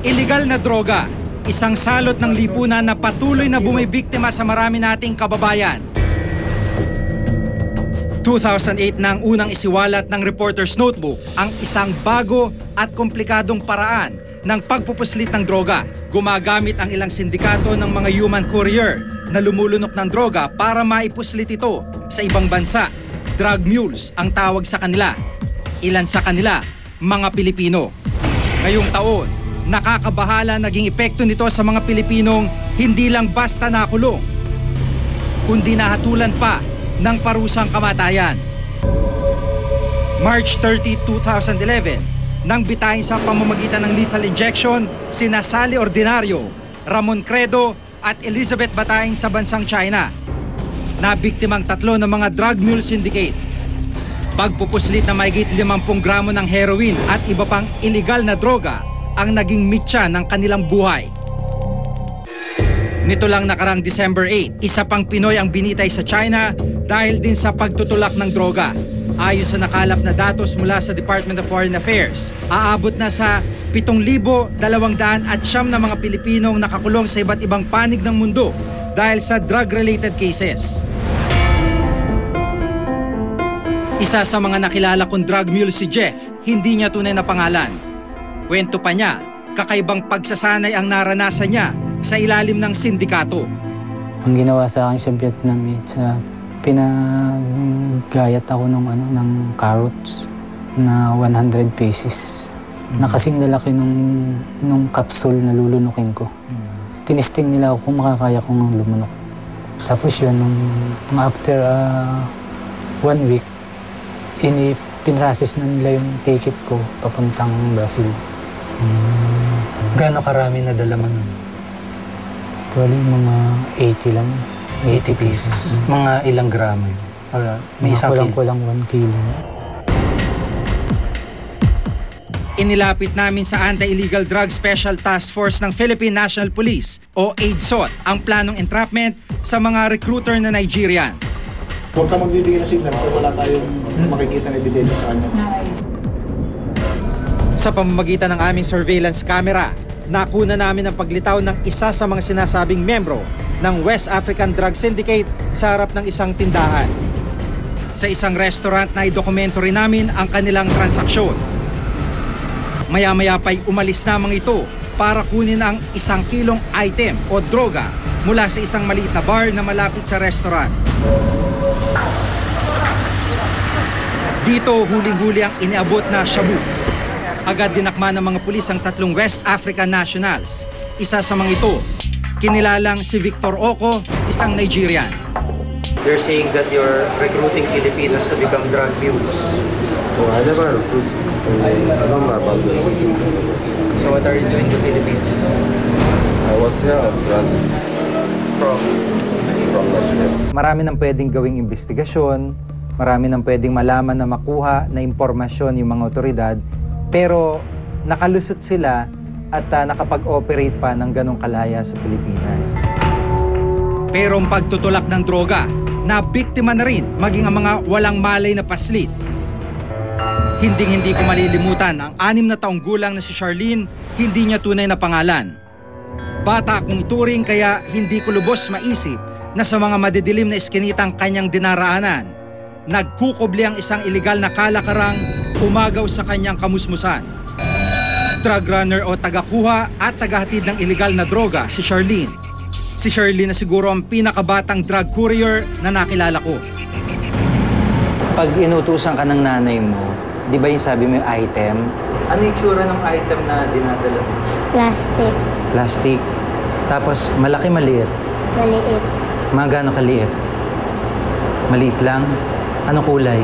Illegal na droga, isang salot ng lipunan na patuloy na bumibiktima sa marami nating kababayan. 2008 na ang unang isiwalat ng Reporter's Notebook ang isang bago at komplikadong paraan ng pagpupuslit ng droga. Gumagamit ang ilang sindikato ng mga human courier na lumulunok ng droga para maipuslit ito sa ibang bansa. Drug mules ang tawag sa kanila. Ilan sa kanila, mga Pilipino. Ngayong taon, nakakabahala naging epekto nito sa mga Pilipinong hindi lang basta nakulong, kundi nahatulan pa ng parusang kamatayan. March 30, 2011, nang bitahin sa pamamagitan ng lethal injection sina Sally Ordinario, Ramon Credo at Elizabeth Bataing sa bansang China. Nabiktimang 3 ng mga drug mule syndicate. Pagpupuslit na mahigit 50 gramo ng heroin at iba pang illegal na droga ang naging mitya ng kanilang buhay. Nito lang nakarang December 8, isa pang Pinoy ang binitay sa China dahil din sa pagtutulak ng droga. Ayon sa nakalap na datos mula sa Department of Foreign Affairs, aabot na sa 7,200 at siyam na mga Pilipinong nakakulong sa iba't ibang panig ng mundo dahil sa drug-related cases. Isa sa mga nakilala kong drug mule si Jeff, hindi niya tunay na pangalan. Kwento pa niya, kakaibang pagsasanay ang naranasan niya sa ilalim ng sindikato. Ang ginawa sa akin sa Vietnam, pinagayat ako ng carrots na 100 pieces. Nakasing lalaki nung capsule na lulunukin ko. Tinisting nila ako kung makakaya kong lumunok. Tapos yun, after 1 week, pinrasis na nila yung ticket ko papuntang Brazil. Gaano karami na dala mo nun? Actually, mga 80 lang. 80 pieces. Mga ilang gramo yun? May isang kilo? Kulang 1 kilo. Inilapit namin sa Anti-Illegal Drug Special Task Force ng Philippine National Police o AIDSOT ang planong entrapment sa mga recruiter na Nigerian. Huwag ka magbibigay ng signal kung wala tayong makikita na ebidensya sa kanya. Sa pamamagitan ng aming surveillance camera, nakuna namin ang paglitaw ng isa sa mga sinasabing membro ng West African Drug Syndicate sa harap ng isang tindahan. Sa isang restaurant na idokumento rin namin ang kanilang transaksyon. Maya-maya pa'y umalis namang ito para kunin ang 1 kilong item o droga mula sa isang maliit na bar na malapit sa restaurant. Dito huling-huli ang iniabot na shabu. Agad dinakma ng mga pulis ang 3 West African nationals. Isa sa mga ito, kinilalang si Victor Oko, isang Nigerian. They're saying that you're recruiting Filipinos to become drug mules. Oh, I never recruit. I don't know about recruiting. So what are you doing to Philippines? I was here on transit from Nigeria. Marami nang pwedeng gawing investigasyon, marami nang pwedeng malaman na makuha na impormasyon yung mga otoridad, pero nakalusot sila at nakapag-operate pa ng ganong kalaya sa Pilipinas. Pero ang pagtutulak ng droga, nabiktima na rin maging ang mga walang malay na paslit. Hinding-hindi ko malilimutan ang 6 na taong gulang na si Charlene, hindi niya tunay na pangalan. Bata akong ituring kaya hindi ko lubos maisip na sa mga madidilim na iskinitang kanyang dinaraanan, nagkukubli ang isang iligal na kalakarang umagaw sa kanyang kamusmusan. Drug runner o tagakuha at tagahatid ng iligal na droga si Charlene. Si Charlene na siguro ang pinakabatang drug courier na nakilala ko. Pag inutusan ka ng nanay mo, di ba yung sabi mo yung item? Ano yung tsura ng item na dinadala mo? Plastic. Plastic. Tapos malaki, maliit. Maliit. Mga gaano kaliit? Maliit lang? Anong kulay?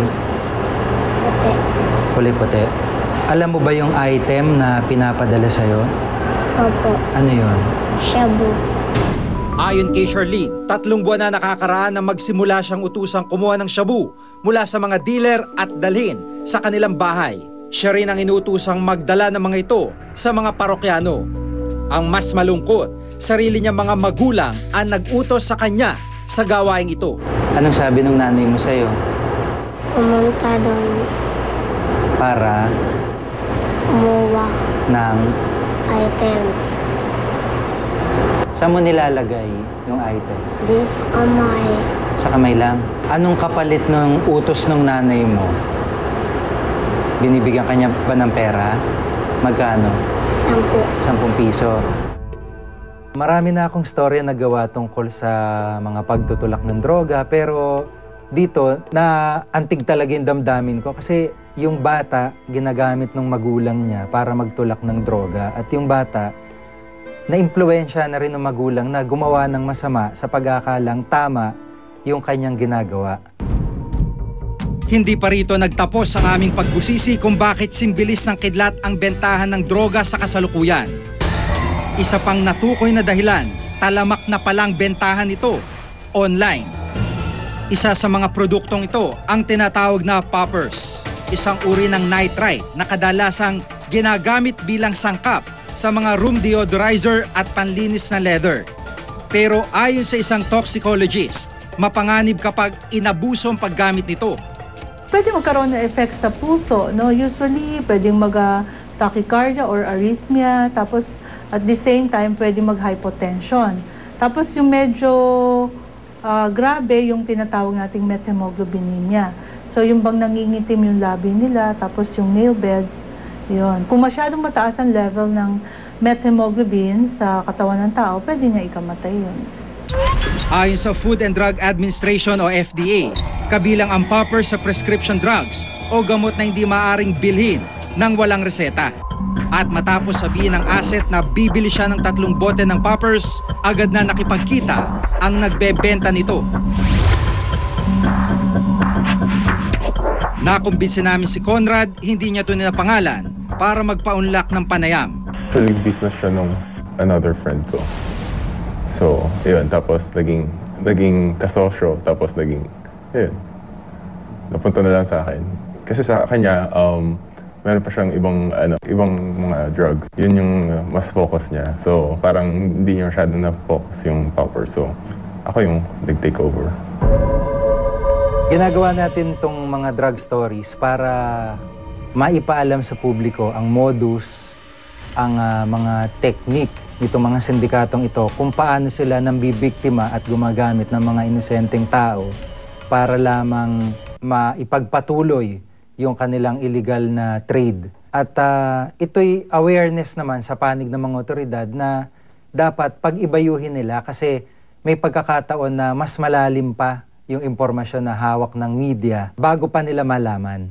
Puti. Kulay puti. Alam mo ba yung item na pinapadala sa'yo? Opo. Ano yun? Shabu. Ayon kay Charlene, 3 buwan na nakakaraan na magsimula siyang utusang kumuha ng shabu mula sa mga dealer at dalhin sa kanilang bahay. Siya rin ang inutusang magdala ng mga ito sa mga parokyano. Ang mas malungkot, sarili niya mga magulang ang nag-utos sa kanya sa gawaing ito. Anong sabi ng nanay mo sa'yo? Pumunta doon. Para Kumuha. ng item. Saan mo nilalagay yung item? Di sa kamay. Sa kamay lang. Anong kapalit ng utos ng nanay mo? Binibigyan kanya ba ng pera? Magkano? 10. 10 piso. Marami na akong storya na gawa tungkol sa mga pagtutulak ng droga, pero dito, na antig talaga yung damdamin ko kasi yung bata, ginagamit ng magulang niya para magtulak ng droga, at yung bata, na-impluwensya na rin ng magulang na gumawa ng masama sa pag-aakalang tama yung kanyang ginagawa. Hindi pa rito nagtapos ang aming pagbusisi kung bakit simbilis ng kidlat ang bentahan ng droga sa kasalukuyan. Isa pang natukoy na dahilan, talamak na palang bentahan ito, online. Isa sa mga produktong ito ang tinatawag na poppers, isang uri ng nitrite na kadalasang ginagamit bilang sangkap sa mga room deodorizer at panlinis na leather. Pero ayon sa isang toxicologist, mapanganib kapag inabuso ang paggamit nito. Pwede magkaroon ng effect sa puso, no? Usually, pwedeng tachycardia or arrhythmia, tapos at the same time, pwede mag-hypotension. Tapos yung medyo grabe, yung tinatawag nating methemoglobinemia. So yung bang nangingitim yung labi nila, tapos yung nail beds, yun. Kung masyadong mataas ang level ng methemoglobin sa katawan ng tao, pwede niya ikamatay yun. Ayon sa Food and Drug Administration o FDA, kabilang ang popper sa prescription drugs o gamot na hindi maaring bilhin ng walang reseta. At matapos sabihin ng asset na bibili siya ng 3 bote ng poppers, agad na nakipagkita ang nagbebenta nito. Nakumbinsi namin si Conrad, hindi niya ito ninapangalan para magpaunlak ng panayam. Actually, business siya nung another friend ko. So, yun. Tapos, naging kasosyo. Tapos, yun. Napunta na lang sa akin. Kasi sa kanya, meron pa siyang ibang mga drugs. Yun yung mas focus niya. So, parang hindi niya masyado na-focus yung popper. So, ako yung nag-take over. Ginagawa natin tong mga drug stories para maipaalam sa publiko ang modus, ang mga technique nitong mga sindikatong ito, kung paano sila nambibiktima at gumagamit ng mga inosenteng tao para lamang maipagpatuloy yung kanilang illegal na trade. At ito'y awareness naman sa panig ng mga otoridad na dapat pag-ibayuhin nila kasi may pagkakataon na mas malalim pa yung impormasyon na hawak ng media bago pa nila malaman.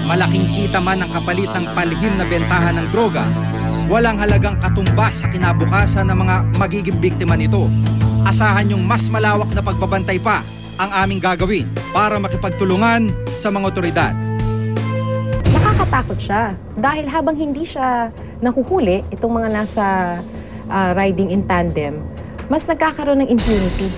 Malaking kita man ang kapalit ng palihim na bentahan ng droga, walang halagang katumbas sa kinabukasan ng mga magiging biktima nito. Asahan yung mas malawak na pagbabantay pa ang aming gagawin para makipagtulungan sa mga otoridad. Nakakatakot siya dahil habang hindi siya nahuhuli, itong mga nasa riding in tandem, mas nagkakaroon ng impunity.